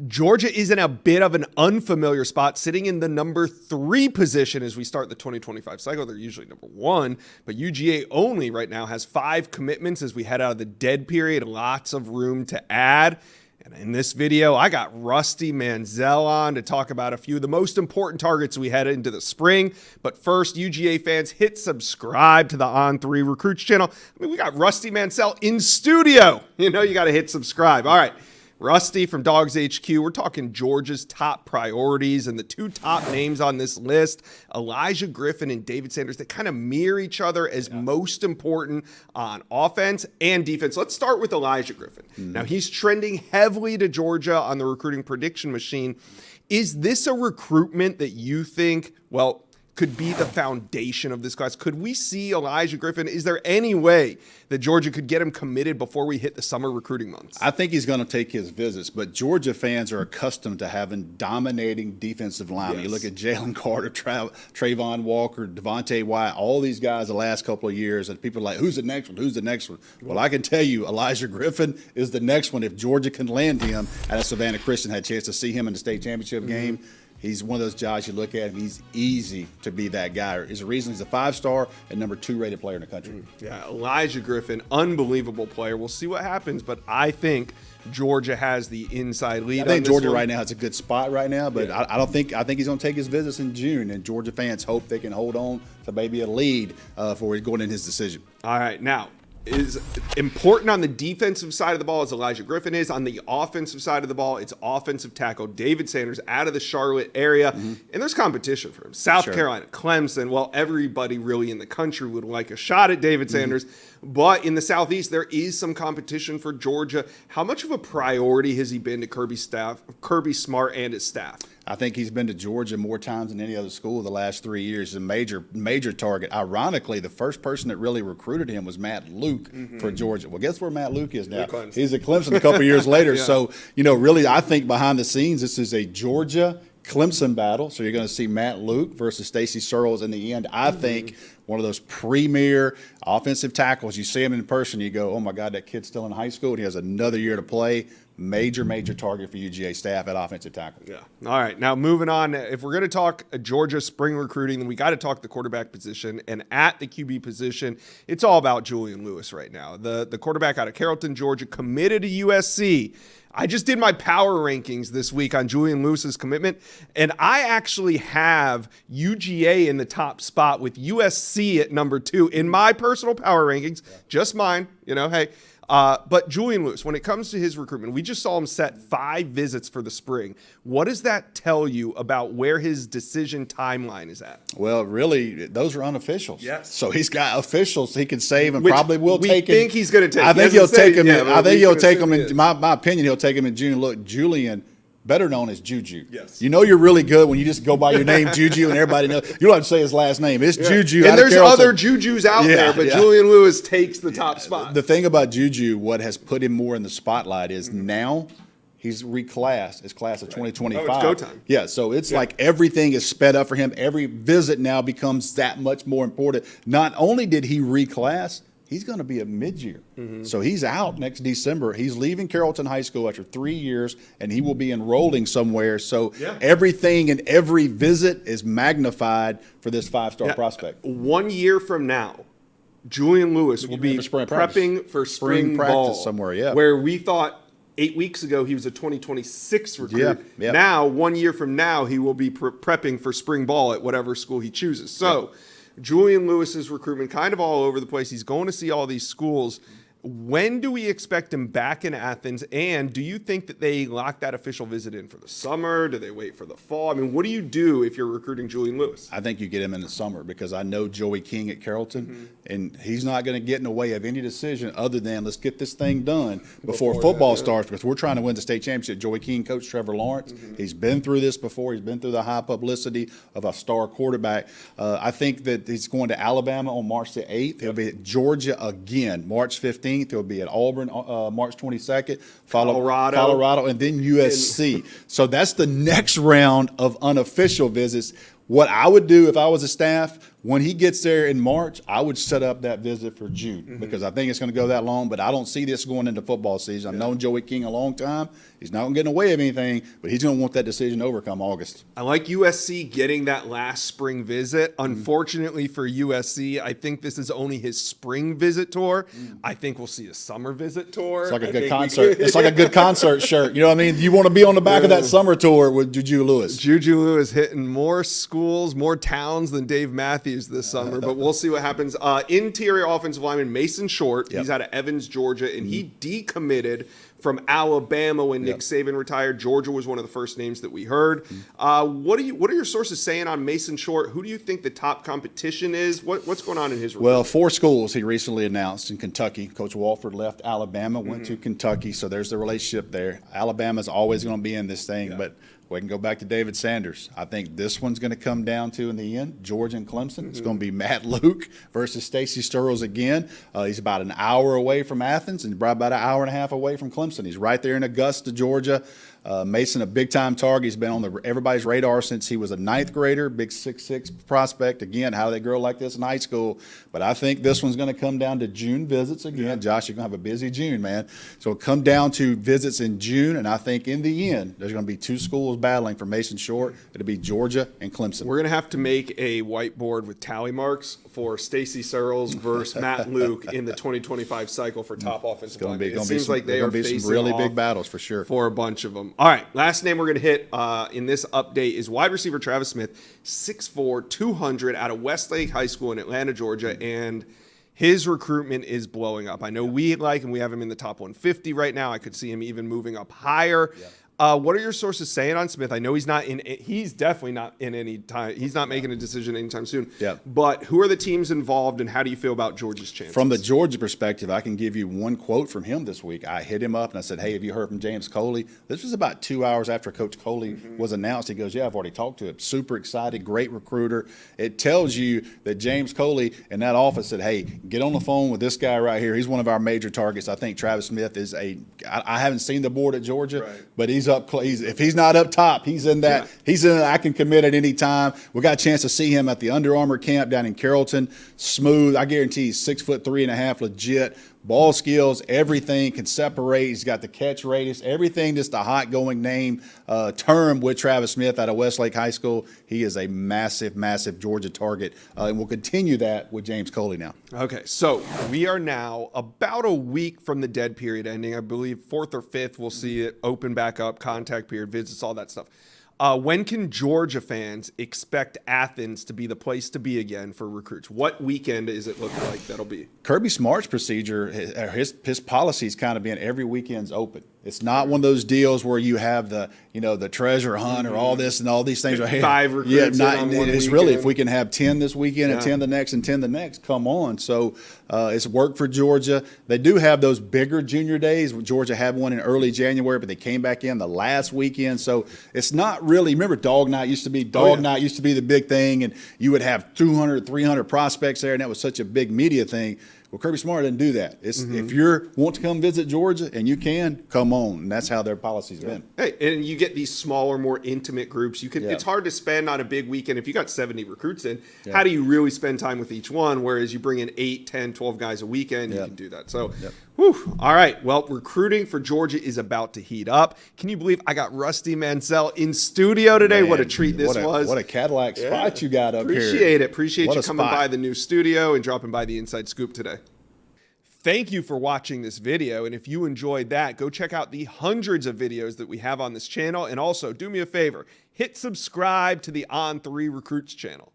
Georgia is in a bit of an unfamiliar spot, sitting in the number 3 position as we start the 2025 cycle. They're usually number 1, but UGA only right now has 5 commitments as we head out of the dead period. Lots of room to add. And in this video, I got Rusty Mansell on to talk about a few of the most important targets we head into the spring. But first, UGA fans, hit subscribe to the On3 Recruits channel. I mean, we got Rusty Mansell in studio. You know, you got to hit subscribe. All right. Rusty from Dogs HQ, we're talking Georgia's top priorities, and the 2 top names on this list, Elijah Griffin and David Sanders, they kind of mirror each other as most important on offense and defense. Let's start with Elijah Griffin. Now, he's trending heavily to Georgia on the recruiting prediction machine. Is this a recruitment that you think, well, could be the foundation of this class? Could we see Elijah Griffin? Is there any way that Georgia could get him committed before we hit the summer recruiting months? I think he's going to take his visits, but Georgia fans are accustomed to having dominating defensive linemen. You look at Jalen Carter, Trayvon Walker, Devontae Wyatt, all these guys the last couple of years, and people are like, who's the next one? Who's the next one? Well, I can tell you, Elijah Griffin is the next one if Georgia can land him. And at Savannah Christian had a chance to see him in the state championship game. He's one of those guys you look at him, he's easy to be that guy. There's a reason he's a 5-star and number 2 rated player in the country. Yeah, Elijah Griffin, unbelievable player. We'll see what happens, but I think Georgia has the inside lead. I think Georgia right now has a good spot right now, but I think he's going to take his visits in June, and Georgia fans hope they can hold on to maybe a lead for going in his decision. All right, now, is important on the defensive side of the ball as Elijah Griffin is. On the offensive side of the ball, it's offensive tackle David Sanders out of the Charlotte area. And there's competition for him. South Carolina, Clemson, well, everybody really in the country would like a shot at David Sanders. But in the Southeast, there is some competition for Georgia. How much of a priority has he been to Kirby Smart and his staff? I think he's been to Georgia more times than any other school the last 3 years. He's a major target. Ironically, the first person that really recruited him was Matt Luke for Georgia. Well, guess where Matt Luke is now? He's at Clemson a couple years later. So, you know, really, I think behind the scenes, this is a Georgia-Clemson battle. So you're going to see Matt Luke versus Stacey Searles in the end. I think one of those premier offensive tackles. You see him in person, you go, oh, my God, that kid's still in high school, and he has another year to play. Major target for UGA staff at offensive tackle. Yeah. All right. Now, moving on. If we're going to talk Georgia spring recruiting, then we got to talk the quarterback position. And at the QB position, it's all about Julian Lewis right now. The quarterback out of Carrollton, Georgia, committed to USC. I just did my power rankings this week on Julian Lewis's commitment, and I actually have UGA in the top spot with USC at number 2 in my personal power rankings. Just mine, you know, hey. But Julian Lewis, when it comes to his recruitment, we just saw him set 5 visits for the spring. What does that tell you about where his decision timeline is at? Well, really, those are unofficials. Yes. So he's got officials he can save and probably will take him. We think he's going to take. I think he'll take him. I think he'll take him. In my opinion, he'll take him in June. Look, Julian, better known as Juju. Yes. You know you're really good when you just go by your name, Juju, and everybody knows. You don't have to say his last name. It's Juju. And there's other Jujus out there, but Julian Lewis takes the top spot. The thing about Juju, what has put him more in the spotlight is now he's reclassed. His class of 2025. Oh, it's go time. Yeah, so it's like everything is sped up for him. Every visit now becomes that much more important. Not only did he reclass, he's going to be a mid-year. So he's out next December. He's leaving Carrollton High School after 3 years, and he will be enrolling somewhere. So everything and every visit is magnified for this 5-star prospect. 1 year from now, Julian Lewis will be prepping for spring ball practice somewhere, where we thought 8 weeks ago he was a 2026 recruit. Now, 1 year from now, he will be prepping for spring ball at whatever school he chooses. So Julian Lewis's recruitment kind of all over the place. He's going to see all these schools. When do we expect him back in Athens? And do you think that they lock that official visit in for the summer? Do they wait for the fall? I mean, what do you do if you're recruiting Julian Lewis? I think you get him in the summer because I know Joey King at Carrollton, and he's not going to get in the way of any decision other than let's get this thing done before football starts, because we're trying to win the state championship. Joey King, Coach Trevor Lawrence, he's been through this before. He's been through the high publicity of a star quarterback. I think that he's going to Alabama on March the 8th. He'll be at Georgia again March 15th. He'll be at Auburn March 22nd, Colorado, and then USC. So that's the next round of unofficial visits. What I would do if I was a staff When he gets there in March, I would set up that visit for June because I think it's going to go that long, but I don't see this going into football season. I've known Joey King a long time. He's not going to get in the way of anything, but he's going to want that decision over come August. I like USC getting that last spring visit. Unfortunately for USC, I think this is only his spring visit tour. I think we'll see a summer visit tour. It's like a good concert. It's like a good concert shirt. You know what I mean? You want to be on the back of that summer tour with Juju Lewis. Juju Lewis hitting more schools, more towns than Dave Matthews this summer, but we'll see what happens. Interior offensive lineman Mason Short, he's out of Evans, Georgia, and he decommitted from Alabama when Nick Saban retired. Georgia was one of the first names that we heard. What are your sources saying on Mason Short? Who do you think the top competition is? What's going on in his recruitment? Well, 4 schools he recently announced in Kentucky. Coach Walford left Alabama, went to Kentucky, so there's the relationship there. Alabama's always going to be in this thing, but we can go back to David Sanders. I think this one's going to come down to, in the end, Georgia and Clemson. It's going to be Matt Luke versus Stacy Sturls again. He's about an hour away from Athens and about an hour and a half away from Clemson. He's right there in Augusta, Georgia. Mason, a big-time target. He's been on everybody's radar since he was a 9th grader, big 6'6" prospect. Again, how do they grow like this in high school? But I think this one's going to come down to June visits again. Josh, you're going to have a busy June, man. So it'll come down to visits in June, and I think in the end, there's going to be 2 schools battling for Mason Short. It'll be Georgia and Clemson. We're going to have to make a whiteboard with tally marks for Stacy Searles versus Matt Luke in the 2025 cycle for top offensive linemen. It seems like they are facing some really big battles for sure. For a bunch of them. All right, last name we're going to hit in this update is wide receiver Travis Smith, 6'4", 200 out of Westlake High School in Atlanta, Georgia, and his recruitment is blowing up. I know we like him. We have him in the top 150 right now. I could see him even moving up higher. Yeah. What are your sources saying on Smith? I know he's definitely not in any time. He's not making a decision anytime soon. Yeah. But who are the teams involved, and how do you feel about Georgia's chances? From the Georgia perspective, I can give you one quote from him this week. I hit him up and I said, hey, have you heard from James Coley? This was about 2 hours after Coach Coley was announced. He goes, yeah, I've already talked to him. Super excited, great recruiter. It tells you that James Coley in that office said, hey, get on the phone with this guy right here. He's one of our major targets. I think Travis Smith is I haven't seen the board at Georgia, but he's up. If he's not up top, he's in that. Yeah. He's in. I can commit at any time. We got a chance to see him at the Under Armour camp down in Carrollton. Smooth. I guarantee he's 6'3.5", legit. Ball skills, everything can separate. He's got the catch radius, everything. Just a hot going name term with Travis Smith out of Westlake High School. He is a massive, massive Georgia target, and we'll continue that with James Coley now. Okay, so we are now about a week from the dead period ending. I believe 4th or 5th we'll see it open back up, contact period, visits, all that stuff. When can Georgia fans expect Athens to be the place to be again for recruits? What weekend is it look like that'll be? Kirby Smart's procedure, his policy is kind of being every weekend's open. It's not one of those deals where you have the treasure hunt or all this and all these things right here. 5 recruits. It's really, if we can have 10 this weekend and 10 the next and 10 the next, come on. So it's worked for Georgia. They do have those bigger junior days. Georgia had one in early January, but they came back in the last weekend. So it's not really, remember Dog Night used to be the big thing, and you would have 200, 300 prospects there, and that was such a big media thing. Well, Kirby Smart didn't do that. If you want to come visit Georgia and you can, come on. And that's how their policy's been. Hey, and you get these smaller, more intimate groups. It's hard to spend on a big weekend. If you got 70 recruits in, how do you really spend time with each one? Whereas you bring in 8, 10, 12 guys a weekend, you can do that. So, whew. All right. Well, recruiting for Georgia is about to heat up. Can you believe I got Rusty Mansell in studio today? Man, what a treat this was. What a Cadillac spot you got up here. Appreciate it. Appreciate you coming by the new studio and dropping by the Inside Scoop today. Thank you for watching this video, and if you enjoyed that, go check out the hundreds of videos that we have on this channel, and also do me a favor, hit subscribe to the On3 Recruits channel.